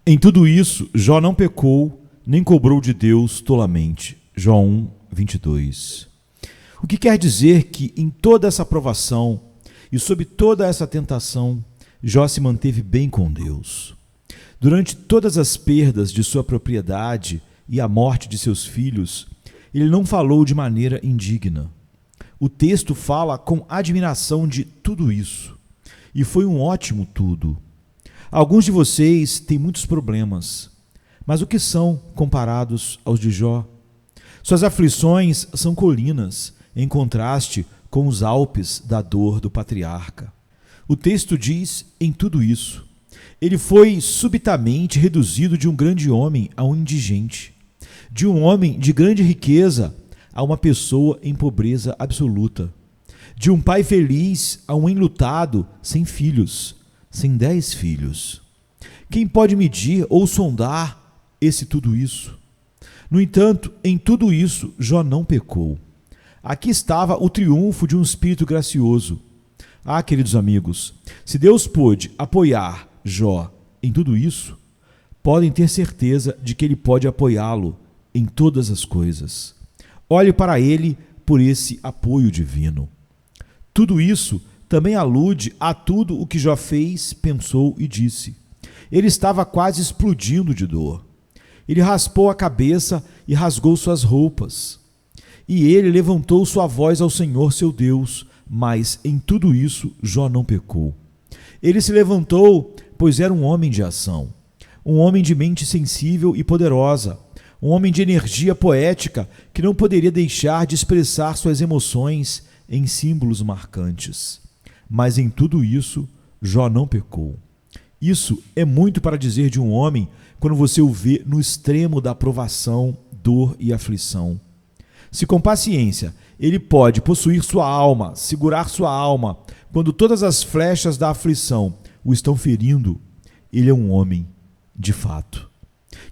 Em tudo isso, Jó não pecou, nem cobrou de Deus tolamente. Jó 1, 22. O que quer dizer que em toda essa provação e sob toda essa tentação, Jó se manteve bem com Deus. Durante todas as perdas de sua propriedade e a morte de seus filhos, ele não falou de maneira indigna. O texto fala com admiração de tudo isso. E foi um ótimo tudo. Alguns de vocês têm muitos problemas, mas o que são comparados aos de Jó? Suas aflições são colinas, em contraste com os Alpes da dor do patriarca. O texto diz, em tudo isso, ele foi subitamente reduzido de um grande homem a um indigente, de um homem de grande riqueza a uma pessoa em pobreza absoluta, de um pai feliz a um enlutado sem filhos, sem 10 filhos. Quem pode medir ou sondar esse tudo isso? No entanto, em tudo isso, Jó não pecou. Aqui estava o triunfo de um espírito gracioso. Ah, queridos amigos, se Deus pôde apoiar Jó em tudo isso, podem ter certeza de que Ele pode apoiá-lo em todas as coisas. Olhe para Ele por esse apoio divino. Tudo isso também alude a tudo o que Jó fez, pensou e disse. Ele estava quase explodindo de dor. Ele raspou a cabeça e rasgou suas roupas. E ele levantou sua voz ao Senhor seu Deus, mas em tudo isso Jó não pecou. Ele se levantou, pois era um homem de ação, um homem de mente sensível e poderosa, um homem de energia poética que não poderia deixar de expressar suas emoções em símbolos marcantes. Mas em tudo isso, Jó não pecou. Isso é muito para dizer de um homem quando você o vê no extremo da provação, dor e aflição. Se com paciência ele pode possuir sua alma, segurar sua alma, quando todas as flechas da aflição o estão ferindo, ele é um homem de fato.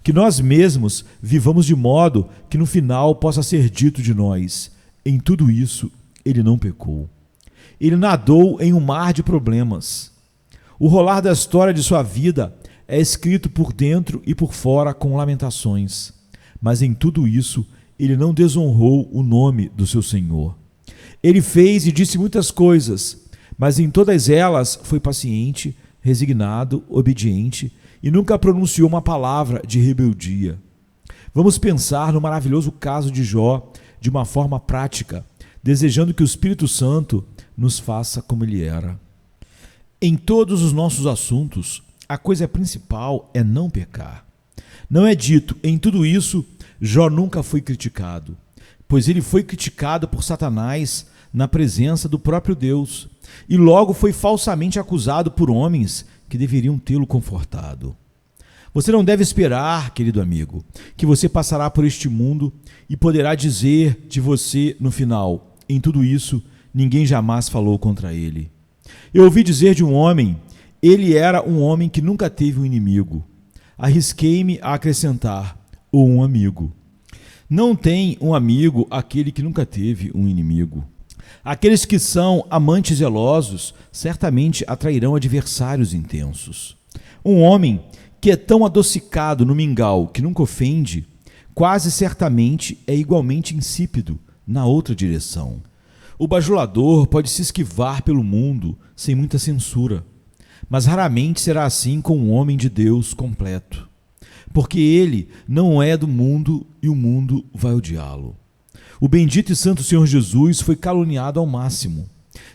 Que nós mesmos vivamos de modo que no final possa ser dito de nós, em tudo isso ele não pecou. Ele nadou em um mar de problemas. O rolar da história de sua vida é escrito por dentro e por fora com lamentações, mas em tudo isso ele não desonrou o nome do seu Senhor. Ele fez e disse muitas coisas, mas em todas elas foi paciente, resignado, obediente e nunca pronunciou uma palavra de rebeldia. Vamos pensar no maravilhoso caso de Jó de uma forma prática, desejando que o Espírito Santo nos faça como ele era. Em todos os nossos assuntos, a coisa principal é não pecar. Não é dito, em tudo isso, Jó nunca foi criticado, pois ele foi criticado por Satanás na presença do próprio Deus, e logo foi falsamente acusado por homens que deveriam tê-lo confortado. Você não deve esperar, querido amigo, que você passará por este mundo e poderá dizer de você no final, em tudo isso, ninguém jamais falou contra ele. Eu ouvi dizer de um homem, ele era um homem que nunca teve um inimigo. Arrisquei-me a acrescentar, ou um amigo. Não tem um amigo aquele que nunca teve um inimigo. Aqueles que são amantes zelosos certamente atrairão adversários intensos. Um homem que é tão adocicado no mingau que nunca ofende, quase certamente é igualmente insípido na outra direção. O bajulador pode se esquivar pelo mundo sem muita censura, mas raramente será assim com um homem de Deus completo, porque ele não é do mundo e o mundo vai odiá-lo. O bendito e santo Senhor Jesus foi caluniado ao máximo.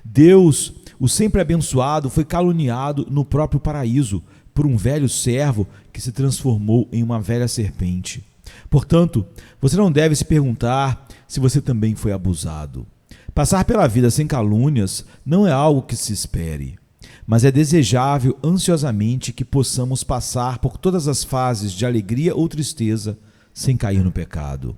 Deus, o sempre abençoado, foi caluniado no próprio paraíso por um velho servo que se transformou em uma velha serpente. Portanto, você não deve se perguntar se você também foi abusado. Passar pela vida sem calúnias não é algo que se espere, mas é desejável ansiosamente que possamos passar por todas as fases de alegria ou tristeza sem cair no pecado.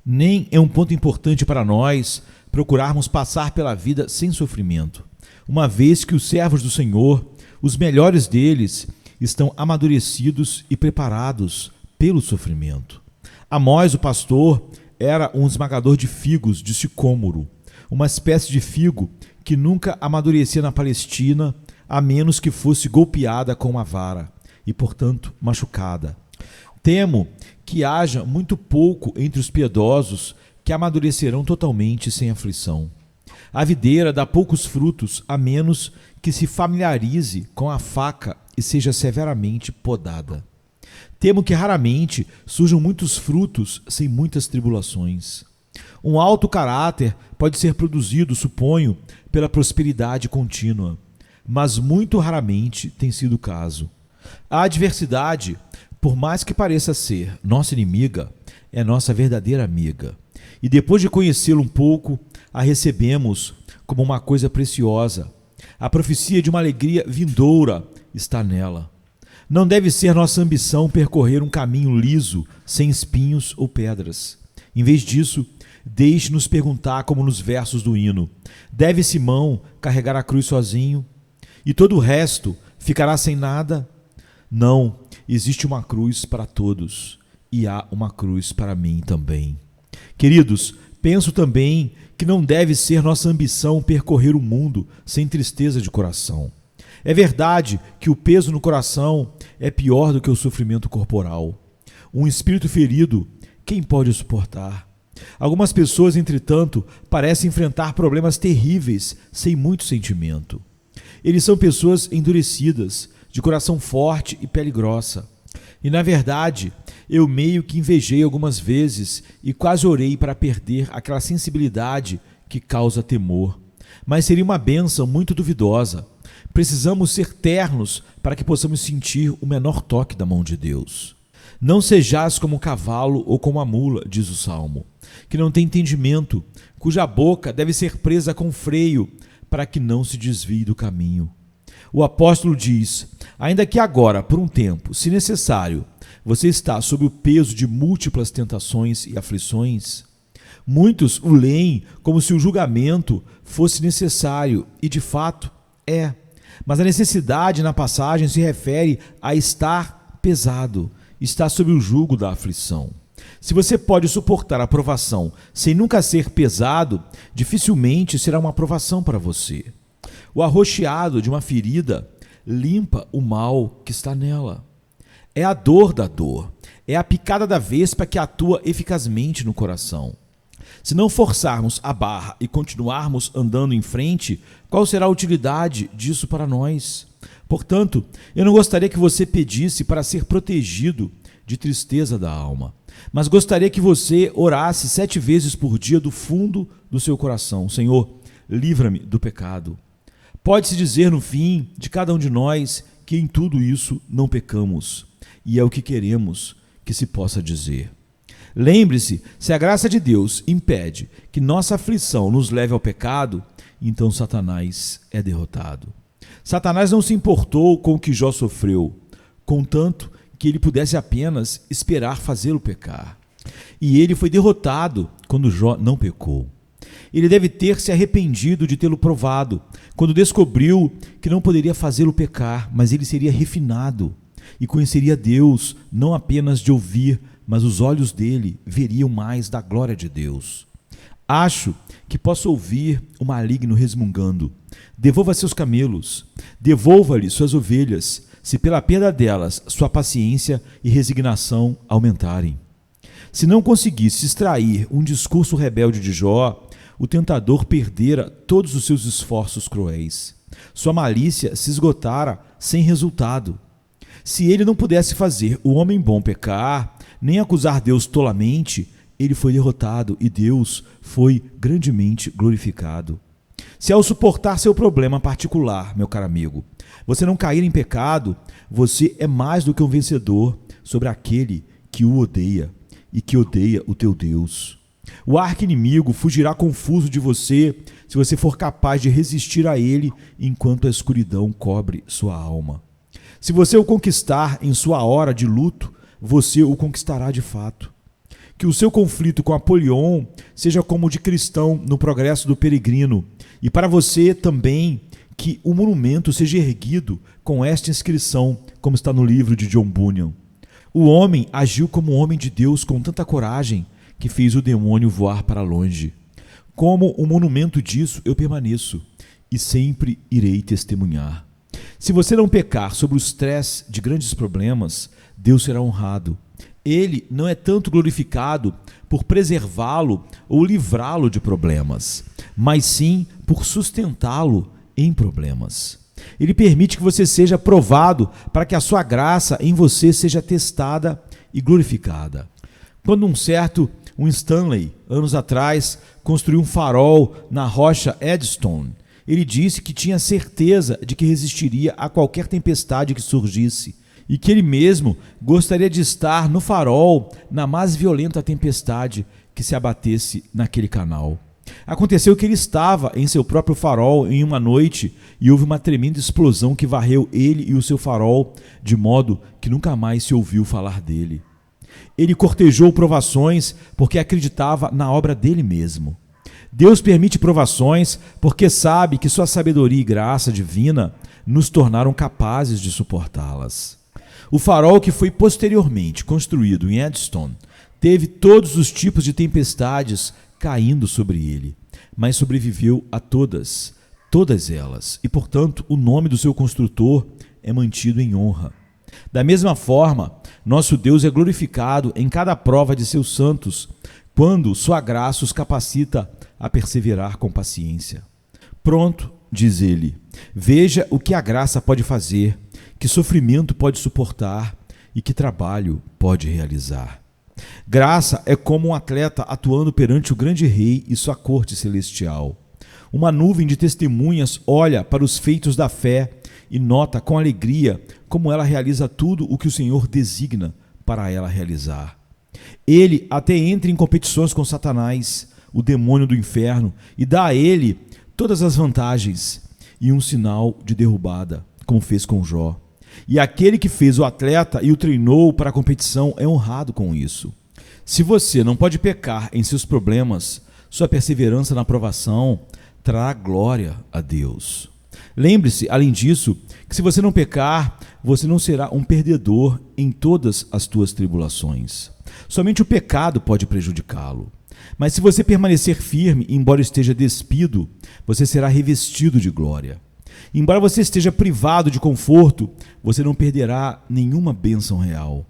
Nem é um ponto importante para nós procurarmos passar pela vida sem sofrimento, uma vez que os servos do Senhor, os melhores deles, estão amadurecidos e preparados pelo sofrimento. Amós, o pastor, era um esmagador de figos de sicômoro, uma espécie de figo que nunca amadurecia na Palestina, a menos que fosse golpeada com uma vara, e, portanto, machucada. Temo que haja muito pouco entre os piedosos que amadurecerão totalmente sem aflição. A videira dá poucos frutos, a menos que se familiarize com a faca e seja severamente podada. Temo que raramente surjam muitos frutos sem muitas tribulações. Um alto caráter pode ser produzido, suponho, pela prosperidade contínua, mas muito raramente tem sido o caso. A adversidade, por mais que pareça ser nossa inimiga, é nossa verdadeira amiga. E depois de conhecê-la um pouco, a recebemos como uma coisa preciosa. A profecia de uma alegria vindoura está nela. Não deve ser nossa ambição percorrer um caminho liso, sem espinhos ou pedras. Em vez disso, deixe-nos perguntar como nos versos do hino: deve Simão carregar a cruz sozinho? E todo o resto ficará sem nada? Não, existe uma cruz para todos, e há uma cruz para mim também. Queridos, penso também que não deve ser nossa ambição percorrer o mundo sem tristeza de coração. É verdade que o peso no coração é pior do que o sofrimento corporal. Um espírito ferido, quem pode suportar? Algumas pessoas, entretanto, parecem enfrentar problemas terríveis sem muito sentimento. Eles são pessoas endurecidas, de coração forte e pele grossa. E, na verdade, eu meio que invejei algumas vezes e quase orei para perder aquela sensibilidade que causa temor. Mas seria uma bênção muito duvidosa. Precisamos ser ternos para que possamos sentir o menor toque da mão de Deus. Não sejais como o cavalo ou como a mula, diz o Salmo, que não tem entendimento, cuja boca deve ser presa com freio, para que não se desvie do caminho. O apóstolo diz: ainda que agora, por um tempo, se necessário, você está sob o peso de múltiplas tentações e aflições, muitos o leem como se o julgamento fosse necessário, e de fato é. Mas a necessidade na passagem se refere a estar pesado, estar sob o jugo da aflição. Se você pode suportar a provação sem nunca ser pesado, dificilmente será uma provação para você. O arroxeado de uma ferida limpa o mal que está nela. É a dor da dor, é a picada da vespa que atua eficazmente no coração. Se não forçarmos a barra e continuarmos andando em frente, qual será a utilidade disso para nós? Portanto, eu não gostaria que você pedisse para ser protegido de tristeza da alma, mas gostaria que você orasse 7 vezes por dia do fundo do seu coração: Senhor, livra-me do pecado. Pode-se dizer no fim de cada um de nós que em tudo isso não pecamos, e é o que queremos que se possa dizer. Lembre-se, se a graça de Deus impede que nossa aflição nos leve ao pecado, então Satanás é derrotado. Satanás não se importou com o que Jó sofreu, contanto que ele pudesse apenas esperar fazê-lo pecar. E ele foi derrotado quando Jó não pecou. Ele deve ter se arrependido de tê-lo provado, quando descobriu que não poderia fazê-lo pecar, mas ele seria refinado e conheceria Deus não apenas de ouvir, mas os olhos dele veriam mais da glória de Deus. Acho que posso ouvir o maligno resmungando: devolva seus camelos, devolva-lhe suas ovelhas, se pela perda delas sua paciência e resignação aumentarem. Se não conseguisse extrair um discurso rebelde de Jó, o tentador perdera todos os seus esforços cruéis. Sua malícia se esgotara sem resultado. Se ele não pudesse fazer o homem bom pecar, nem acusar Deus tolamente, ele foi derrotado e Deus foi grandemente glorificado. Se ao suportar seu problema particular, meu caro amigo, você não cair em pecado, você é mais do que um vencedor sobre aquele que o odeia e que odeia o teu Deus. O arqui-inimigo fugirá confuso de você se você for capaz de resistir a ele enquanto a escuridão cobre sua alma. Se você o conquistar em sua hora de luto, você o conquistará de fato. Que o seu conflito com Apolion seja como o de Cristão no progresso do peregrino, e para você também que o monumento seja erguido com esta inscrição, como está no livro de John Bunyan: o homem agiu como homem de Deus com tanta coragem que fez o demônio voar para longe. Como um monumento disso eu permaneço e sempre irei testemunhar. Se você não pecar sobre o estresse de grandes problemas, Deus será honrado. Ele não é tanto glorificado por preservá-lo ou livrá-lo de problemas, mas sim por sustentá-lo em problemas. Ele permite que você seja provado para que a sua graça em você seja testada e glorificada. Quando um Stanley, anos atrás, construiu um farol na rocha Eddystone, ele disse que tinha certeza de que resistiria a qualquer tempestade que surgisse e que ele mesmo gostaria de estar no farol na mais violenta tempestade que se abatesse naquele canal. Aconteceu que ele estava em seu próprio farol em uma noite e houve uma tremenda explosão que varreu ele e o seu farol, de modo que nunca mais se ouviu falar dele. Ele cortejou provações porque acreditava na obra dele mesmo. Deus permite provações porque sabe que sua sabedoria e graça divina nos tornaram capazes de suportá-las. O farol que foi posteriormente construído em Eddystone teve todos os tipos de tempestades caindo sobre ele, mas sobreviveu a todas elas, e portanto o nome do seu construtor é mantido em honra. Da mesma forma, nosso Deus é glorificado em cada prova de seus santos, quando sua graça os capacita a perseverar com paciência. Pronto, diz ele, veja o que a graça pode fazer, que sofrimento pode suportar e que trabalho pode realizar. Graça é como um atleta atuando perante o grande rei e sua corte celestial. Uma nuvem de testemunhas olha para os feitos da fé e nota com alegria como ela realiza tudo o que o Senhor designa para ela realizar. Ele até entra em competições com Satanás, o demônio do inferno, e dá a ele todas as vantagens e um sinal de derrubada, como fez com Jó. E aquele que fez o atleta e o treinou para a competição é honrado com isso. Se você não pode pecar em seus problemas, sua perseverança na provação trará glória a Deus. Lembre-se, além disso, que se você não pecar, você não será um perdedor em todas as tuas tribulações. Somente o pecado pode prejudicá-lo. Mas se você permanecer firme, embora esteja despido, você será revestido de glória. Embora você esteja privado de conforto, você não perderá nenhuma bênção real.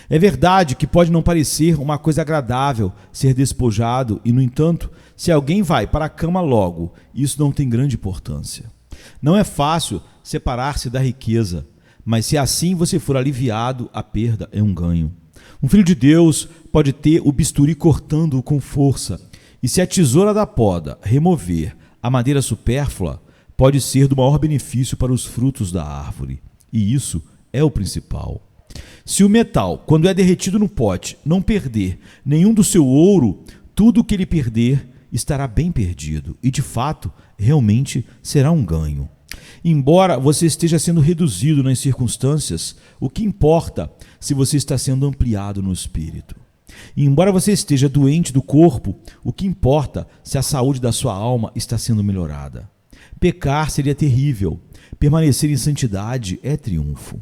É verdade que pode não parecer uma coisa agradável ser despojado e, no entanto, se alguém vai para a cama logo, isso não tem grande importância. Não é fácil separar-se da riqueza, mas se assim você for aliviado, a perda é um ganho. Um filho de Deus pode ter o bisturi cortando-o com força, e se a tesoura da poda remover a madeira supérflua, pode ser do maior benefício para os frutos da árvore. E isso é o principal. Se o metal, quando é derretido no pote, não perder nenhum do seu ouro, tudo o que ele perder estará bem perdido e, de fato, realmente será um ganho. Embora você esteja sendo reduzido nas circunstâncias, o que importa se você está sendo ampliado no espírito? E embora você esteja doente do corpo, o que importa se a saúde da sua alma está sendo melhorada? Pecar seria terrível, permanecer em santidade é triunfo.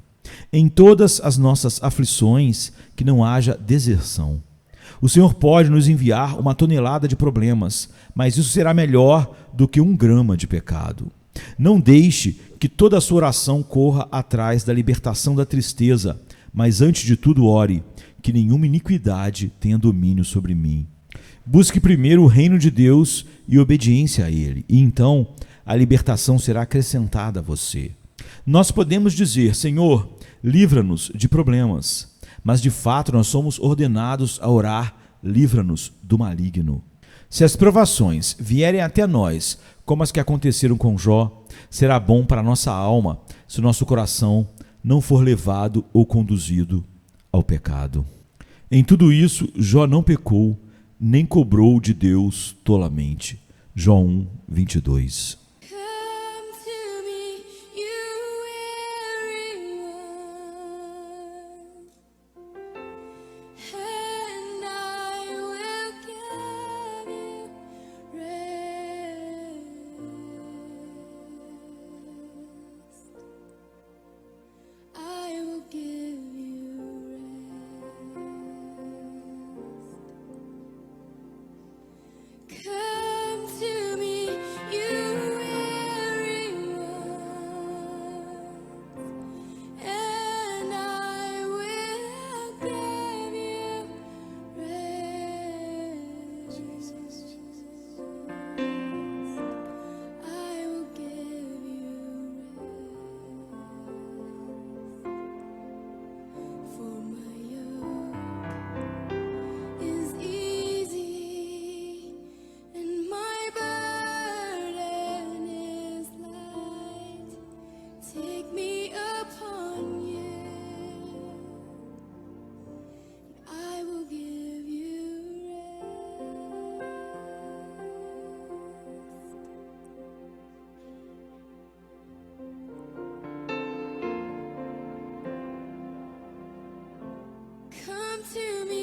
Em todas as nossas aflições, que não haja deserção. O Senhor pode nos enviar 1 tonelada de problemas, mas isso será melhor do que 1 grama de pecado. Não deixe que toda a sua oração corra atrás da libertação da tristeza, mas antes de tudo ore, que nenhuma iniquidade tenha domínio sobre mim. Busque primeiro o reino de Deus e obediência a Ele, e então a libertação será acrescentada a você. Nós podemos dizer, Senhor, livra-nos de problemas, mas de fato nós somos ordenados a orar, livra-nos do maligno. Se as provações vierem até nós, como as que aconteceram com Jó, será bom para a nossa alma se o nosso coração não for levado ou conduzido ao pecado. Em tudo isso, Jó não pecou, nem cobrou de Deus tolamente. Jó 1, 22. Come to me, you to me.